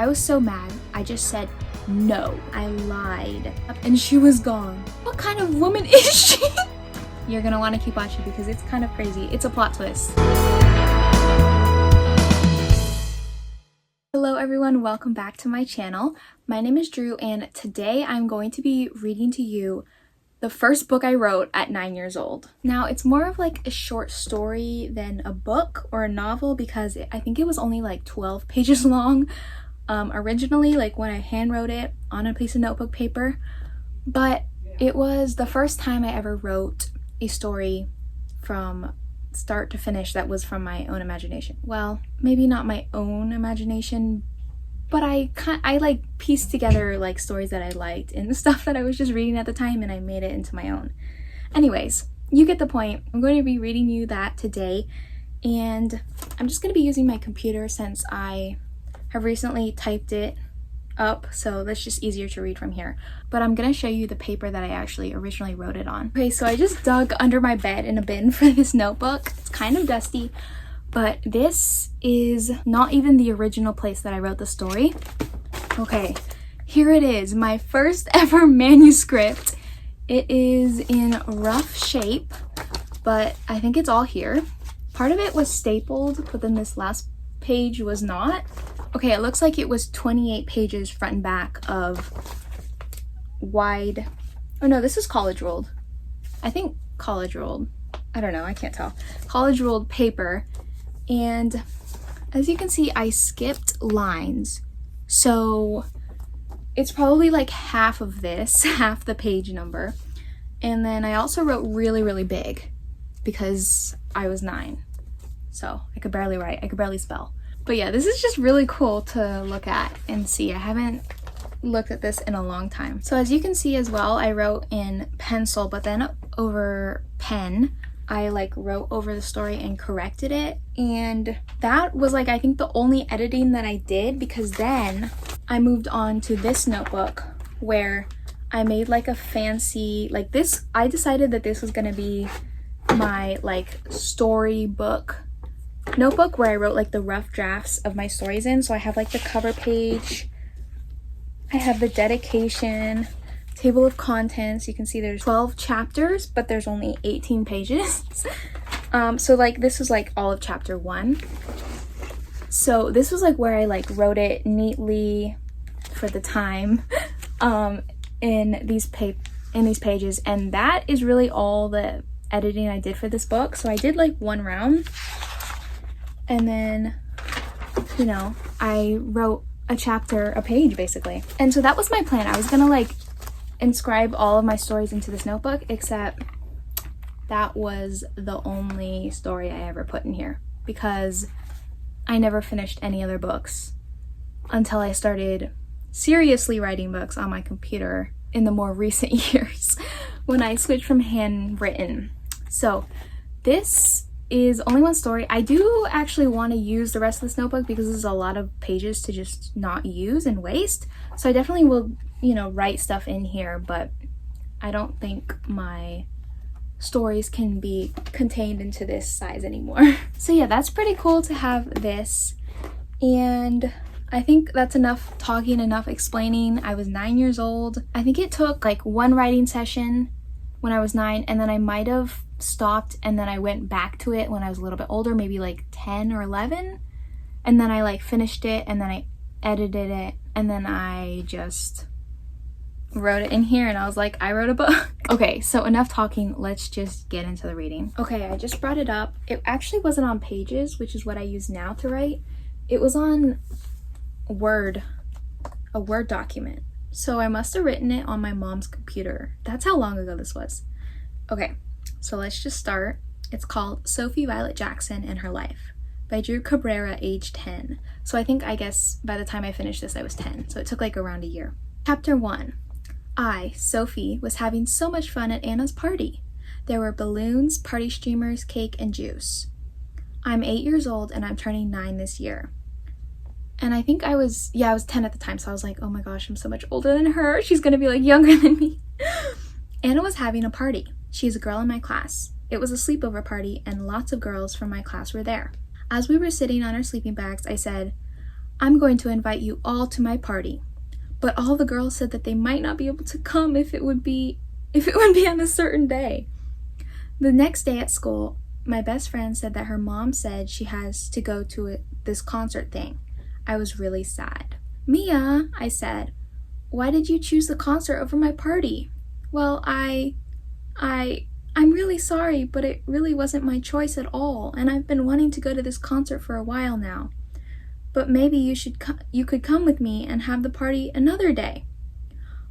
I was so mad, I just said no. I lied. And she was gone. What kind of woman is she? You're gonna want to keep watching because it's kind of crazy. It's a plot twist. Hello everyone, welcome back to my channel. My name is Drew and today I'm going to be reading to you the first book I wrote at 9 years old. Now it's more of like a short story than a book or a novel because I think it was only like 12 pages long originally, like when I hand wrote it on a piece of notebook paper. But it was the first time I ever wrote a story from start to finish that was from my own imagination. Well, maybe not my own imagination, but I like pieced together like stories that I liked and the stuff that I was just reading at the time, and I made it into my own. Anyways, you get the point. I'm going to be reading you that today, and I'm just going to be using my computer since I have recently typed it up, so that's just easier to read from here. But I'm gonna show you the paper that I actually originally wrote it on. Okay, so I just dug under my bed in a bin for this notebook. It's kind of dusty, but this is not even the original place that I wrote the story. Okay, here it is, my first ever manuscript. It is in rough shape, but I think it's all here. Part of it was stapled, but then this last page was not. Okay, it looks like it was 28 pages front and back of wide, oh no, this is college rolled. I think college rolled. I don't know, I can't tell. College rolled paper. And as you can see, I skipped lines. So it's probably like half of this, half the page number. And then I also wrote really, really big because I was 9. So I could barely write, I could barely spell. But yeah, this is just really cool to look at and see. I haven't looked at this in a long time. So as you can see as well, I wrote in pencil, but then over pen, I like wrote over the story and corrected it. And that was like, I think the only editing that I did, because then I moved on to this notebook where I made like a fancy, like this, I decided that this was gonna be my like storybook notebook where I wrote like the rough drafts of my stories in. So I have like the cover page, I have the dedication, table of contents. You can see there's 12 chapters, but there's only 18 pages. So like this was like all of chapter 1. So this was like where I like wrote it neatly for the time in these pages, and that is really all the editing I did for this book. So I did like one round. And then, you know, I wrote a chapter a page basically. And so that was my plan. I was gonna like inscribe all of my stories into this notebook, except that was the only story I ever put in here because I never finished any other books until I started seriously writing books on my computer in the more recent years when I switched from handwritten. So this is only one story. I do actually want to use the rest of this notebook because there's a lot of pages to just not use and waste. So I definitely will, you know, write stuff in here, but I don't think my stories can be contained into this size anymore. So yeah, that's pretty cool to have this. And I think that's enough talking, enough explaining. I was 9 years old. I think it took like one writing session when I was 9, and then I might have stopped and then I went back to it when I was a little bit older, maybe like 10 or 11, and then I like finished it and then I edited it and then I just wrote it in here and I was like, I wrote a book. Okay, so enough talking, let's just get into the reading. Okay, I just brought it up. It actually wasn't on Pages, which is what I use now to write. It was on Word, a Word document. So I must have written it on my mom's computer. That's how long ago this was. Okay, so let's just start. It's called Sophie Violet Jackson and Her Life by Drew Cabrera, age 10. So I guess by the time I finished this, I was 10. So it took like around a year. Chapter 1. I, Sophie, was having so much fun at Anna's party. There were balloons, party streamers, cake, and juice. I'm 8 years old and I'm turning 9 this year. And I think I was 10 at the time, so I was like, oh my gosh, I'm so much older than her. She's gonna be like younger than me. Anna was having a party. She's a girl in my class. It was a sleepover party and lots of girls from my class were there. As we were sitting on our sleeping bags, I said, I'm going to invite you all to my party. But all the girls said that they might not be able to come if it would be on a certain day. The next day at school, my best friend said that her mom said she has to go to this concert thing. I was really sad. Mia, I said, why did you choose the concert over my party? Well, I'm really sorry, but it really wasn't my choice at all, and I've been wanting to go to this concert for a while now. But maybe you could come with me and have the party another day.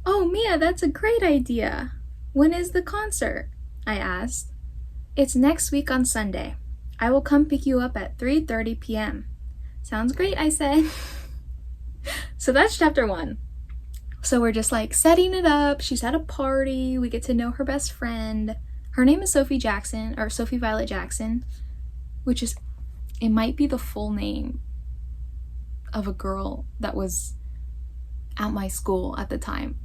Oh, Mia, that's a great idea. When is the concert? I asked. It's next week on Sunday. I will come pick you up at 3:30 p.m. Sounds great, I said. So that's chapter 1. So we're just like setting it up. She's at a party. We get to know her best friend. Her name is Sophie Jackson, or Sophie Violet Jackson, which is, it might be the full name of a girl that was at my school at the time,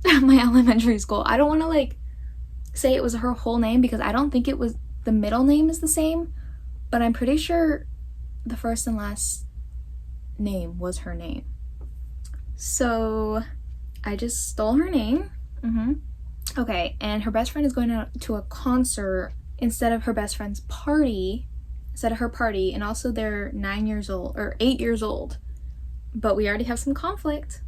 at my elementary school. I don't want to like say it was her whole name because I don't think it was, the middle name is the same, but I'm pretty sure the first and last name was her name. So I just stole her name. Okay, and her best friend is going to a concert instead of her best friend's party, instead of her party, and also they're 9 years old, or 8 years old. But we already have some conflict.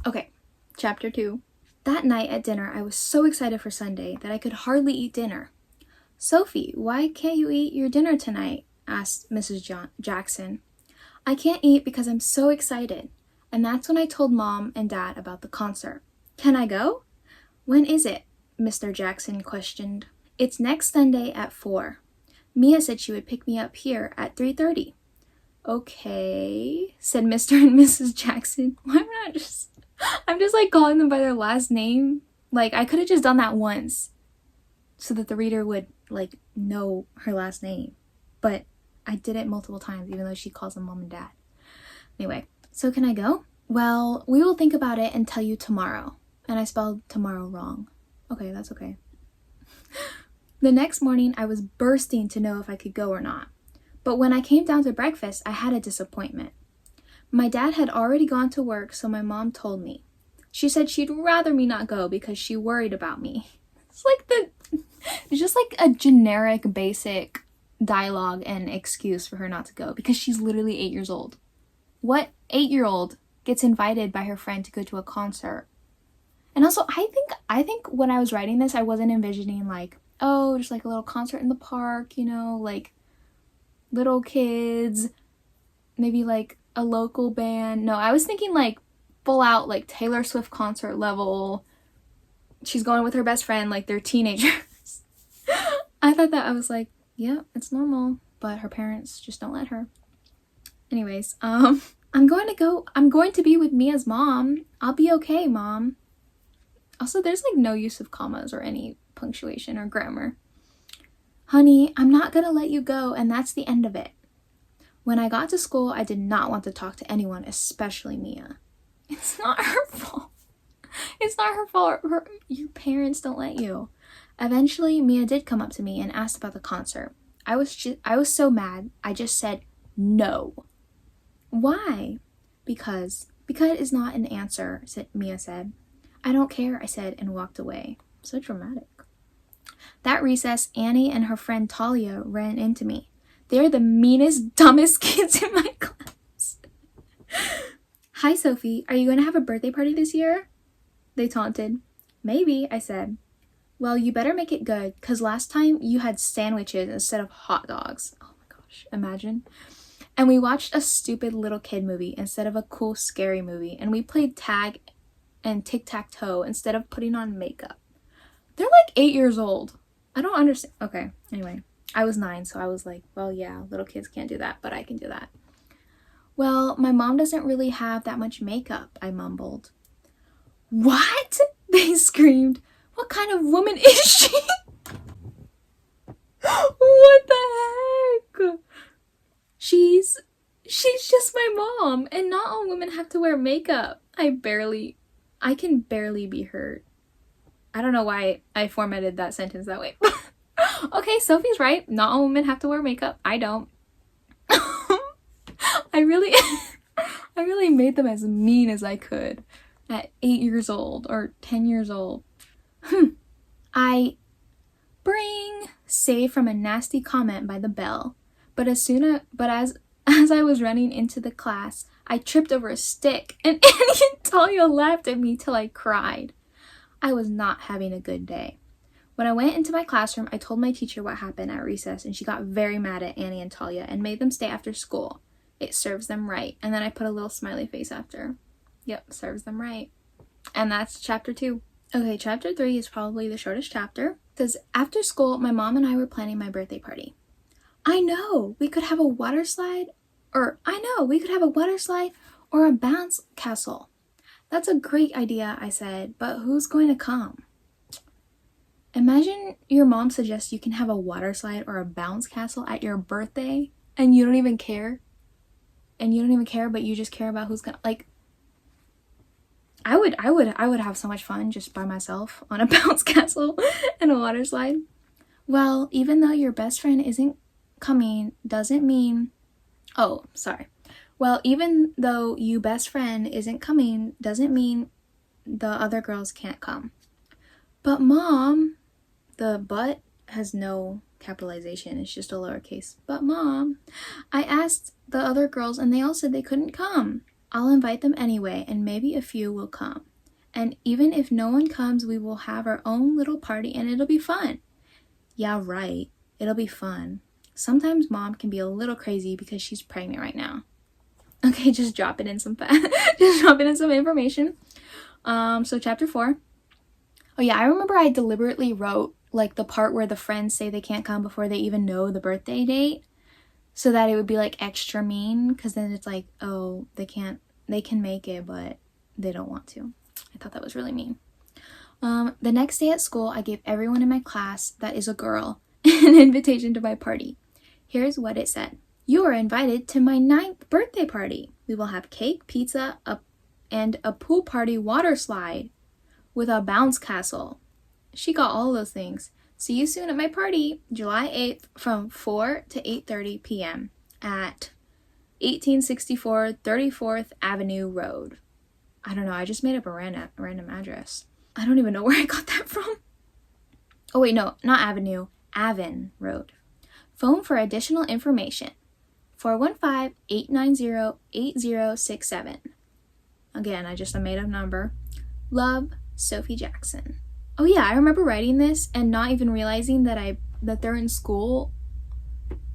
Okay, chapter 2. That night at dinner, I was so excited for Sunday that I could hardly eat dinner. Sophie, why can't you eat your dinner tonight? Asked Mrs. Jackson. I can't eat because I'm so excited. And that's when I told Mom and Dad about the concert. Can I go? When is it? Mr. Jackson questioned. It's next Sunday at 4. Mia said she would pick me up here at 3:30. Okay, said Mr. and Mrs. Jackson. Why am I just... I'm just like calling them by their last name. Like, I could have just done that once so that the reader would like know her last name. But I did it multiple times, even though she calls them Mom and Dad. Anyway, so can I go? Well, we will think about it and tell you tomorrow. And I spelled tomorrow wrong. Okay, that's okay. The next morning, I was bursting to know if I could go or not. But when I came down to breakfast, I had a disappointment. My dad had already gone to work, so my mom told me. She said she'd rather me not go because she worried about me. It's just like a generic, basic dialogue and excuse for her not to go because she's literally 8 years old. What 8-year-old gets invited by her friend to go to a concert? And also, I think when I was writing this, I wasn't envisioning like, oh, just like a little concert in the park, you know, like little kids, maybe like a local band. No, I was thinking like full out like Taylor Swift concert level. She's going with her best friend, like they're teenagers. I thought that, I was like, yeah, it's normal, but her parents just don't let her. Anyways, I'm going to be with Mia's mom. I'll be okay, Mom. Also, there's like no use of commas or any punctuation or grammar. Honey, I'm not gonna let you go, and that's the end of it. When I got to school, I did not want to talk to anyone, especially Mia. It's not her fault. It's not her fault. Your parents don't let you. Eventually, Mia did come up to me and asked about the concert. I was so mad. I just said no. Why? Because is not an answer, Mia said. I don't care, I said, and walked away. So dramatic. That recess, Annie and her friend Talia ran into me. They're the meanest, dumbest kids in my class. Hi, Sophie. Are you going to have a birthday party this year? They taunted. Maybe, I said. Well, you better make it good, because last time you had sandwiches instead of hot dogs. Oh my gosh, imagine. And we watched a stupid little kid movie instead of a cool, scary movie. And we played tag and tic-tac-toe instead of putting on makeup. They're like 8 years old. I don't understand. Okay, anyway. I was 9, so I was like, well, yeah, little kids can't do that, but I can do that. Well, my mom doesn't really have that much makeup, I mumbled. What? They screamed. What kind of woman is she? What the heck? She's just my mom, and not all women have to wear makeup. I can barely be heard. I don't know why I formatted that sentence that way. Okay, Sophie's right. Not all women have to wear makeup. I don't. I really I really made them as mean as I could at 8 years old or 10 years old. I bring saved from a nasty comment by the bell, but as I was running into the class, I tripped over a stick and Annie and Talia laughed at me till I cried. I was not having a good day. When I went into my classroom, I told my teacher what happened at recess, and she got very mad at Annie and Talia and made them stay after school. It serves them right. And then I put a little smiley face after. Yep, serves them right. And that's chapter 2. Okay, chapter 3 is probably the shortest chapter. It says, after school, my mom and I were planning my birthday party. I know, we could have a water slide or a bounce castle. That's a great idea, I said, but who's going to come? Imagine your mom suggests you can have a water slide or a bounce castle at your birthday and you don't even care. But you just care about who's gonna, like, I would have so much fun just by myself on a bounce castle and a water slide. Well, even though your best friend isn't coming doesn't mean, even though you best friend isn't coming doesn't mean the other girls can't come. But Mom, the but has no capitalization, it's just a lowercase. But Mom, I asked the other girls and they all said they couldn't come. I'll invite them anyway and maybe a few will come. And even if no one comes, we will have our own little party and it'll be fun. Yeah, right. It'll be fun. Sometimes Mom can be a little crazy because she's pregnant right now. Okay, just dropping in some information. So chapter 4. Oh yeah, I remember I deliberately wrote like the part where the friends say they can't come before they even know the birthday date, so that it would be like extra mean, because then it's like, oh, they can make it, but they don't want to. I thought that was really mean. The next day at school, I gave everyone in my class that is a girl an invitation to my party. Here's what it said. You are invited to my 9th birthday party. We will have cake, pizza, and a pool party water slide with a bounce castle. She got all those things. See you soon at my party, July 8th from 4 to 8:30 p.m. at 1864 34th Avenue Road. I don't know, I just made up a random address. I don't even know where I got that from. Oh wait, no, not Avenue, Avon Road. Phone for additional information, 415-890-8067. Again, I just made up number. Love, Sophie Jackson. Oh yeah, I remember writing this and not even realizing that they're in school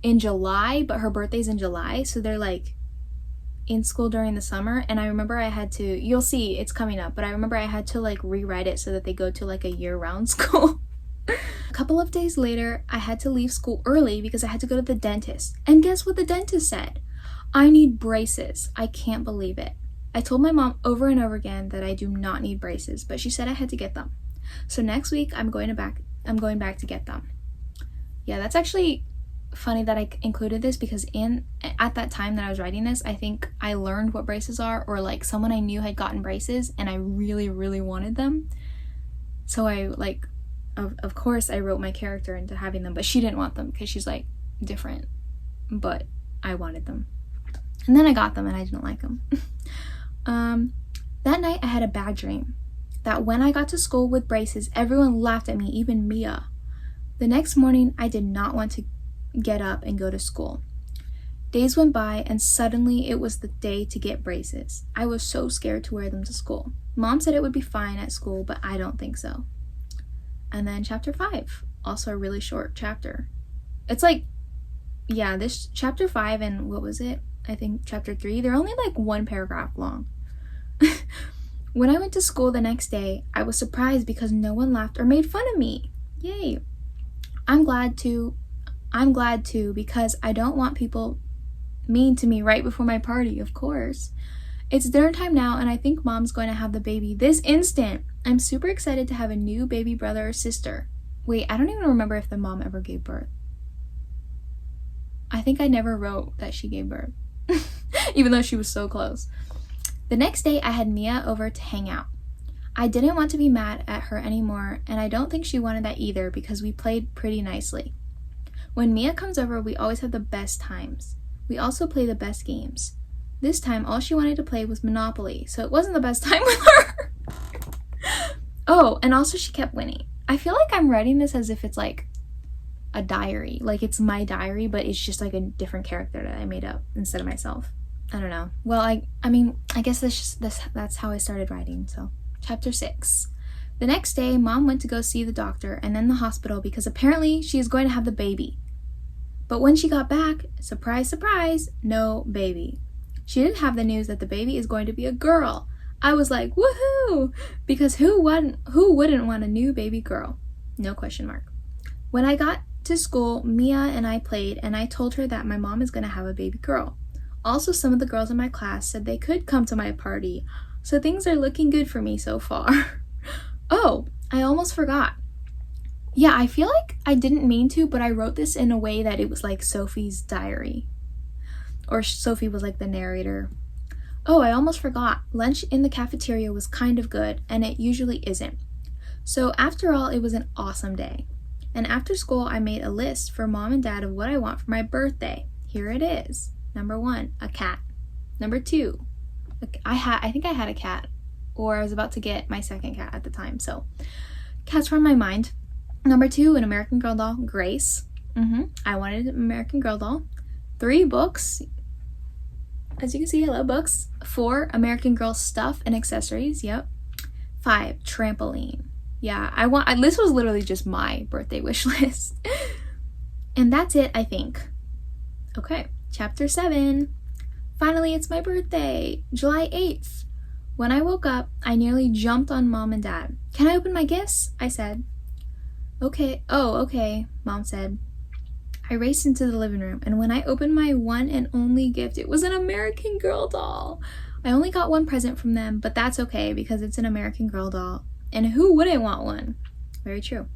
in July, but her birthday's in July, so they're like in school during the summer. And I remember I had to, you'll see it's coming up, but I remember I had to like rewrite it so that they go to like a year-round school. A couple of days later, I had to leave school early because I had to go to the dentist. And guess what the dentist said? I need braces. I can't believe it. I told my mom over and over again that I do not need braces, but she said I had to get them. So next week I'm going back to get them. Yeah, that's actually funny that I included this because at that time that I was writing this, I think I learned what braces are, or like someone I knew had gotten braces and I really, really wanted them. So I like, of course I wrote my character into having them, but she didn't want them because she's like different, but I wanted them. And then I got them and I didn't like them. That night I had a bad dream that when I got to school with braces, everyone laughed at me, even Mia. The next morning, I did not want to get up and go to school. Days went by and suddenly it was the day to get braces. I was so scared to wear them to school. Mom said it would be fine at school, but I don't think so. And then chapter 5, also a really short chapter. It's like, yeah, this chapter 5 and what was it? I think chapter 3, they're only like one paragraph long. When I went to school the next day, I was surprised because no one laughed or made fun of me. Yay. I'm glad to because I don't want people mean to me right before my party, of course. It's dinner time now and I think Mom's going to have the baby this instant. I'm super excited to have a new baby brother or sister. Wait, I don't even remember if the mom ever gave birth. I think I never wrote that she gave birth, even though she was so close. The next day, I had Mia over to hang out. I didn't want to be mad at her anymore, and I don't think she wanted that either because we played pretty nicely. When Mia comes over, we always have the best times. We also play the best games. This time, all she wanted to play was Monopoly, so it wasn't the best time with her. Oh, and also she kept winning. I feel like I'm writing this as if it's like a diary. Like it's my diary, but it's just like a different character that I made up instead of myself. I don't know. Well, I mean, I guess that's how I started writing, so. Chapter 6. The next day, Mom went to go see the doctor and then the hospital because apparently she is going to have the baby. But when she got back, surprise, surprise, no baby. She didn't have the news that the baby is going to be a girl. I was like, woohoo! Because who wouldn't want a new baby girl? No question mark. When I got to school, Mia and I played, and I told her that my mom is going to have a baby girl. Also, some of the girls in my class said they could come to my party, so things are looking good for me so far. Oh, I almost forgot. Yeah, I feel like I didn't mean to, but I wrote this in a way that it was like Sophie's diary. Or Sophie was like the narrator. Oh, I almost forgot. Lunch in the cafeteria was kind of good, and it usually isn't. So after all, it was an awesome day. And after school, I made a list for Mom and Dad of what I want for my birthday. Here it is. Number 1, a cat. Number 2, I think I had a cat, or I was about to get my second cat at the time, so cats were on my mind. Number 2, an American Girl doll, Grace. I wanted an American Girl doll. 3 books. As you can see, I love books. 4, American Girl stuff and accessories. Yep. 5, trampoline. Yeah, this was literally just my birthday wish list. And that's it, I think. Okay, chapter 7. Finally, it's my birthday, July 8th. When I woke up, I nearly jumped on Mom and Dad. Can I open my gifts? I said. Okay. Oh, okay, Mom said. I raced into the living room, and when I opened my one and only gift, it was an American Girl doll. I only got 1 present from them, but that's okay because it's an American Girl doll. And who wouldn't want one? Very true.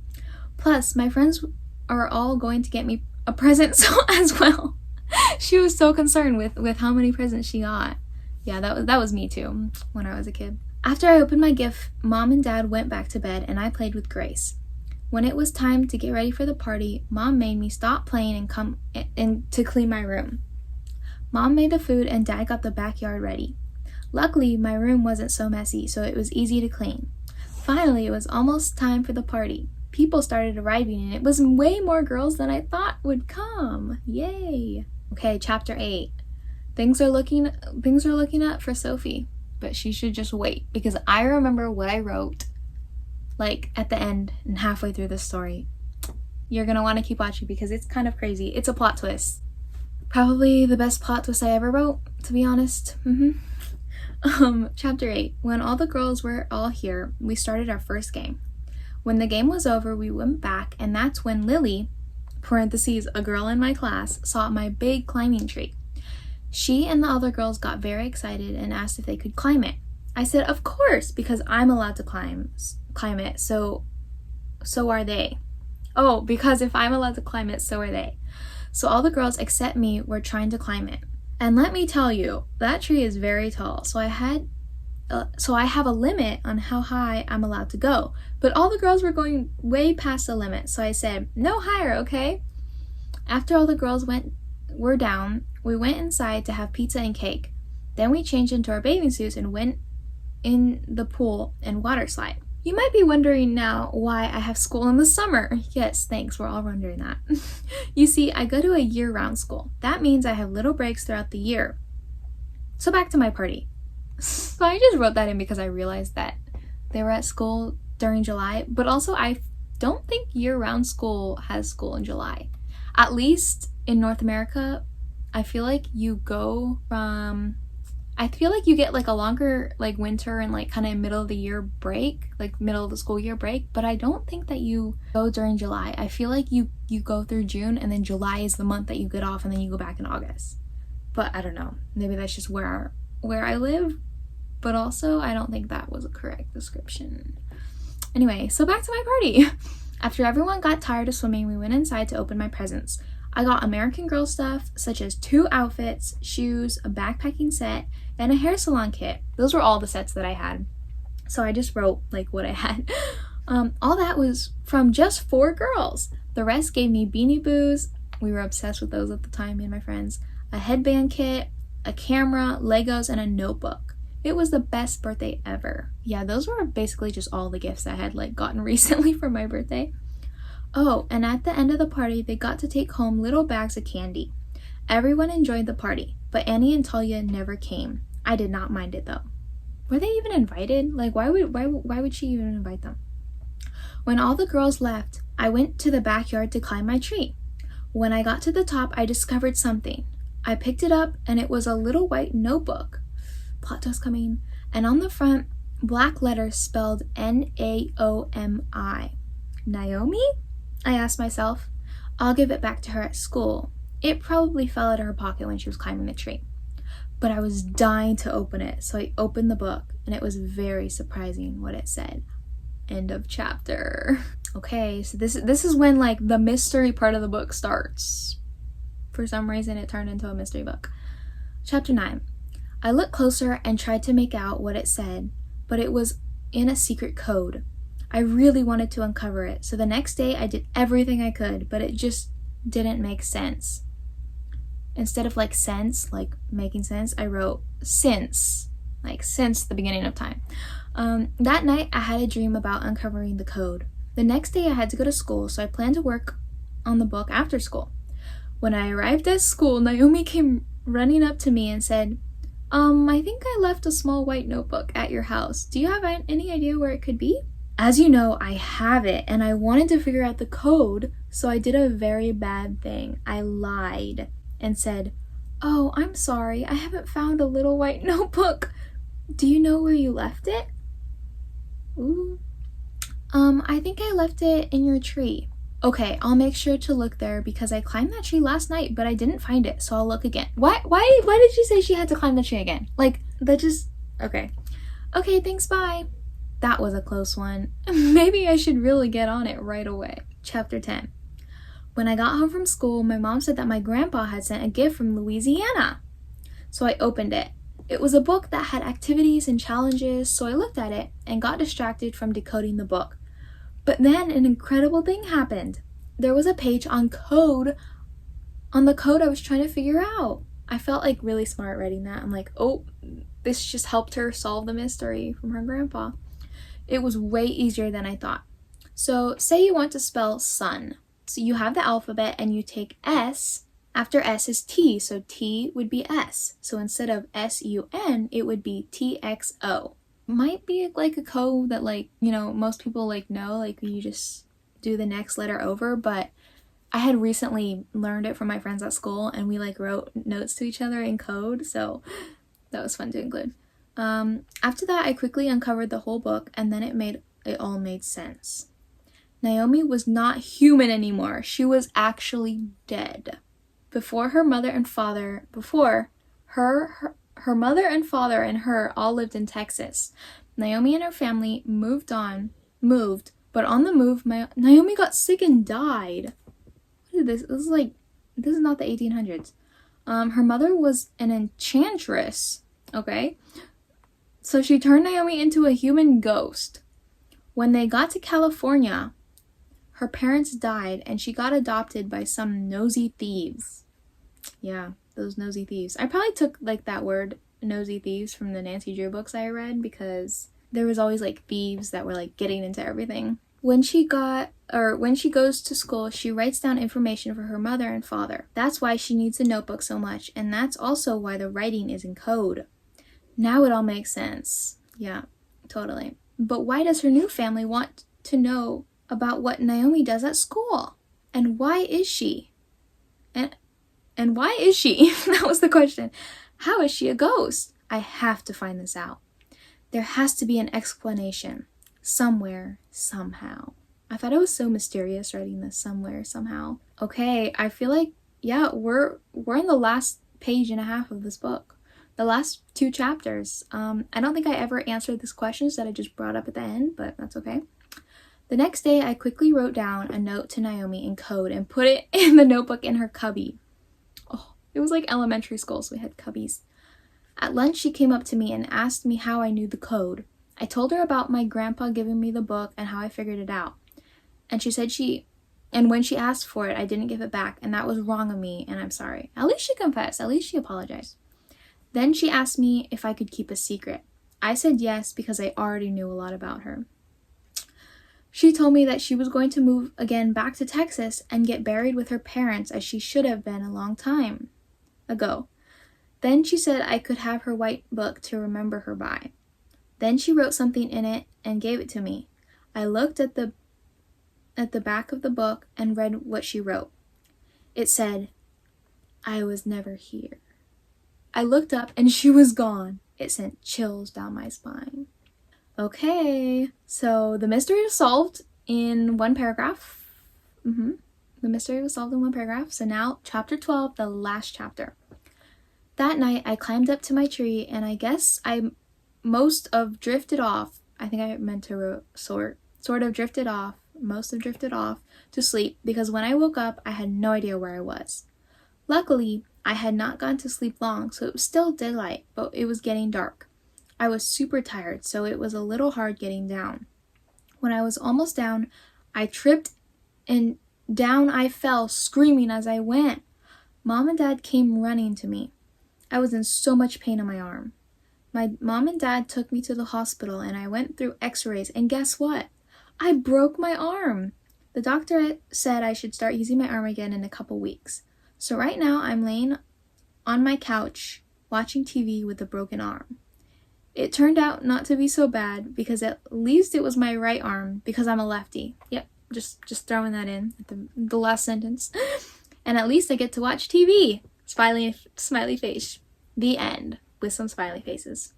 Plus, my friends are all going to get me a present as well. She was so concerned with how many presents she got. Yeah, that was me too when I was a kid. After I opened my gift, Mom and Dad went back to bed and I played with Grace. When it was time to get ready for the party, Mom made me stop playing and come in to clean my room. Mom made the food and Dad got the backyard ready. Luckily, my room wasn't so messy, so it was easy to clean. Finally, it was almost time for the party. People started arriving and it was way more girls than I thought would come. Yay! Okay, chapter 8. Things are looking up for Sophie, but she should just wait because I remember what I wrote like at the end and halfway through the story. You're gonna want to keep watching because it's kind of crazy. It's a plot twist. Probably the best plot twist I ever wrote, to be honest. Chapter 8. When all the girls were all here, we started our first game. When the game was over, we went back, and that's when Lily, parentheses, a girl in my class, saw my big climbing tree. She and the other girls got very excited and asked if they could climb it. I said, of course, because I'm allowed to climb it, so are they. Oh, because if I'm allowed to climb it, so are they. So all the girls except me were trying to climb it. And let me tell you, that tree is very tall, so I have a limit on how high I'm allowed to go. But all the girls were going way past the limit, so I said, no higher, okay? After all the girls were down, we went inside to have pizza and cake. Then we changed into our bathing suits and went in the pool and water slide. You might be wondering now why I have school in the summer. Yes, thanks, we're all wondering that. You see, I go to a year-round school. That means I have little breaks throughout the year. So back to my party. So I just wrote that in because I realized that they were at school during July, but also I don't think year-round school has school in July. At least in North America, I feel like you get like a longer like winter and like kind of middle of the year break, like middle of the school year break, but I don't think that you go during July. I feel like you go through June and then July is the month that you get off and then you go back in August. But I don't know, maybe that's just where I live, but also I don't think that was a correct description. Anyway, so back to my party. After everyone got tired of swimming, we went inside to open my presents. I got American Girl stuff, such as 2 outfits, shoes, a backpacking set, and a hair salon kit. Those were all the sets that I had. So I just wrote like what I had. All that was from just 4 girls. The rest gave me Beanie Boos. We were obsessed with those at the time, me and my friends. A headband kit, a camera, Legos, and a notebook. It was the best birthday ever. Yeah, those were basically just all the gifts I had like gotten recently for my birthday. Oh, and at the end of the party, they got to take home little bags of candy. Everyone enjoyed the party, but Annie and Talia never came. I did not mind it though. Were they even invited? Like, why would she even invite them? When all the girls left, I went to the backyard to climb my tree. When I got to the top, I discovered something. I picked it up, and it was a little white notebook. Plot twist coming. And on the front, black letters spelled Naomi. Naomi? I asked myself. I'll give it back to her at school. It probably fell out of her pocket when she was climbing the tree. But I was dying to open it, so I opened the book, and it was very surprising what it said. End of chapter. Okay, so this is when like the mystery part of the book starts. For some reason, it turned into a mystery book. Chapter 9. I looked closer and tried to make out what it said, but it was in a secret code. I really wanted to uncover it, so the next day I did everything I could, but it just didn't make sense. Instead of like sense, like making sense, I wrote since, like since the beginning of time. That night I had a dream about uncovering the code. The next day I had to go to school, so I planned to work on the book after school. When I arrived at school, Naomi came running up to me and said, I think I left a small white notebook at your house. Do you have any idea where it could be? As you know, I have it, and I wanted to figure out the code, so I did a very bad thing. I lied and said, oh, I'm sorry, I haven't found a little white notebook. Do you know where you left it? Ooh. I think I left it in your tree. Okay, I'll make sure to look there because I climbed that tree last night, but I didn't find it, so I'll look again. Why did she say she had to climb the tree again? Like, that just... Okay. Okay, thanks, bye. That was a close one. Maybe I should really get on it right away. Chapter 10. When I got home from school, my mom said that my grandpa had sent a gift from Louisiana. So I opened it. It was a book that had activities and challenges, so I looked at it and got distracted from decoding the book. But then an incredible thing happened. There was a page on the code I was trying to figure out. I felt like really smart reading that. I'm like, oh, this just helped her solve the mystery from her grandpa. It was way easier than I thought. So say you want to spell sun. So you have the alphabet and you take S. After S is T, so T would be S. So instead of S-U-N, it would be T-X-O. Might be like a code that like, you know, most people like know, like you just do the next letter over, but I had recently learned it from my friends at school and we like wrote notes to each other in code, so that was fun to include. After that, I quickly uncovered the whole book and then it all made sense. Naomi was not human anymore. She was actually dead. Before her mother and father and her all lived in Texas. Naomi and her family moved, but on the move, Naomi got sick and died. What is this? This is not the 1800s. Her mother was an enchantress, okay? So she turned Naomi into a human ghost. When they got to California, her parents died and she got adopted by some nosy thieves. Yeah, those nosy thieves. I probably took like that word nosy thieves from the Nancy Drew books I read because there was always like thieves that were like getting into everything. When she goes to school, she writes down information for her mother and father. That's why she needs a notebook so much, and that's also why the writing is in code. Now it all makes sense. Yeah, totally. But why does her new family want to know about what Naomi does at school? And why is she? And why is she? That was the question. How is she a ghost? I have to find this out. There has to be an explanation. Somewhere, somehow. I thought it was so mysterious writing this somewhere, somehow. Okay, I feel like, yeah, we're in the last page and a half of this book. The last 2 chapters. I don't think I ever answered these questions that I just brought up at the end, but that's okay. The next day, I quickly wrote down a note to Naomi in code and put it in the notebook in her cubby. Oh, it was like elementary school, so we had cubbies. At lunch, she came up to me and asked me how I knew the code. I told her about my grandpa giving me the book and how I figured it out. And she said and when she asked for it, I didn't give it back, and that was wrong of me, and I'm sorry. At least she confessed. At least she apologized. Then she asked me if I could keep a secret. I said yes because I already knew a lot about her. She told me that she was going to move again back to Texas and get buried with her parents, as she should have been a long time ago. Then she said I could have her white book to remember her by. Then she wrote something in it and gave it to me. I looked at the back of the book and read what she wrote. It said, "I was never here." I looked up and she was gone. It sent chills down my spine. Okay, so the mystery was solved in one paragraph. The mystery was solved in one paragraph. So now, chapter 12, the last chapter. That night, I climbed up to my tree, and I guess I most of drifted off. I think I meant to sort of drifted off, most have drifted off to sleep, because when I woke up, I had no idea where I was. Luckily, I had not gone to sleep long, so it was still daylight, but it was getting dark. I was super tired, so it was a little hard getting down. When I was almost down, I tripped and down I fell, screaming as I went. Mom and Dad came running to me. I was in so much pain on my arm. My mom and dad took me to the hospital, and I went through x-rays, and guess what? I broke my arm. The doctor said I should start using my arm again in a couple weeks. So right now I'm laying on my couch watching TV with a broken arm. It turned out not to be so bad, because at least it was my right arm, because I'm a lefty. Yep, just throwing that in at the last sentence. And at least I get to watch TV. Smiley face. The end. With some smiley faces.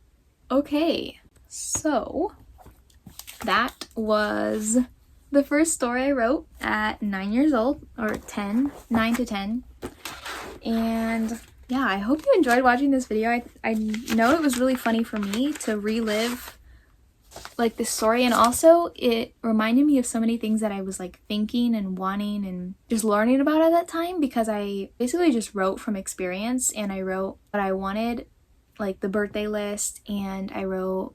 Okay, so that was the first story I wrote at 9 years old, or 9 to 10. And yeah, I hope you enjoyed watching this video. I know it was really funny for me to relive like this story, and also it reminded me of so many things that I was like thinking and wanting and just learning about at that time, because I basically just wrote from experience, and I wrote what I wanted, like the birthday list, and I wrote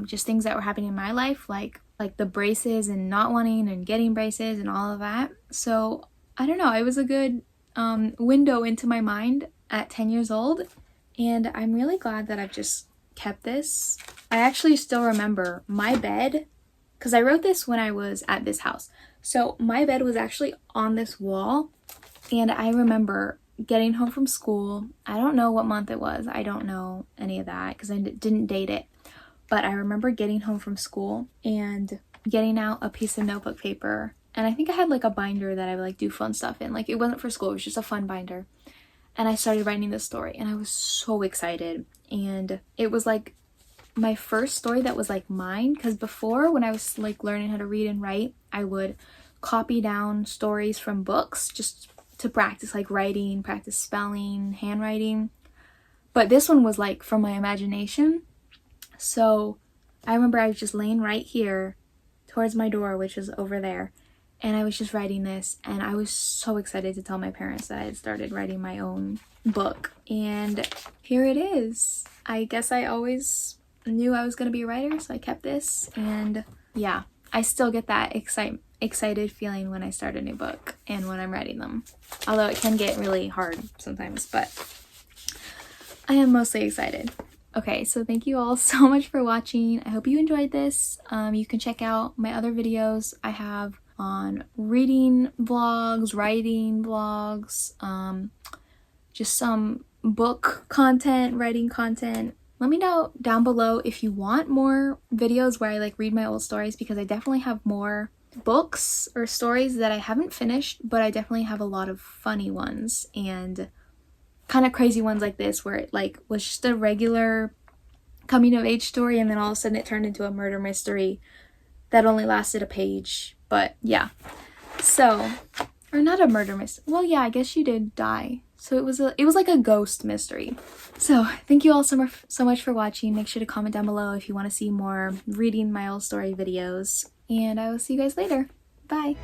just things that were happening in my life, like the braces and not wanting and getting braces and all of that. So I don't know, it was a good window into my mind at 10 years old, and I'm really glad that I've just kept this. I actually still remember my bed, because I wrote this when I was at this house. So my bed was actually on this wall, and I remember getting home from school. I don't know what month it was. I don't know any of that because I didn't date it. But I remember getting home from school and getting out a piece of notebook paper. And I think I had like a binder that I would like do fun stuff in. Like it wasn't for school, it was just a fun binder. And I started writing this story, and I was so excited. And it was like my first story that was like mine, because before, when I was like learning how to read and write, I would copy down stories from books just to practice like writing, practice spelling, handwriting. But this one was like from my imagination. So I remember I was just laying right here towards my door, which is over there, and I was just writing this, and I was so excited to tell my parents that I had started writing my own book. And here it is. I guess I always knew I was going to be a writer, so I kept this. And yeah, I still get that excited feeling when I start a new book and when I'm writing them. Although it can get really hard sometimes, but I am mostly excited. Okay, so thank you all so much for watching. I hope you enjoyed this. You can check out my other videos I have on reading vlogs, writing vlogs, just some book content, writing content. Let me know down below if you want more videos where I like read my old stories, because I definitely have more books or stories that I haven't finished, but I definitely have a lot of funny ones and kind of crazy ones like this, where it like was just a regular coming of age story, and then all of a sudden it turned into a murder mystery that only lasted a page. But yeah, so, or not a murder mystery, well yeah, I guess she did die, so it was like a ghost mystery. So thank you all so much for watching. Make sure to comment down below if you want to see more reading my old story videos, and I will see you guys later. Bye.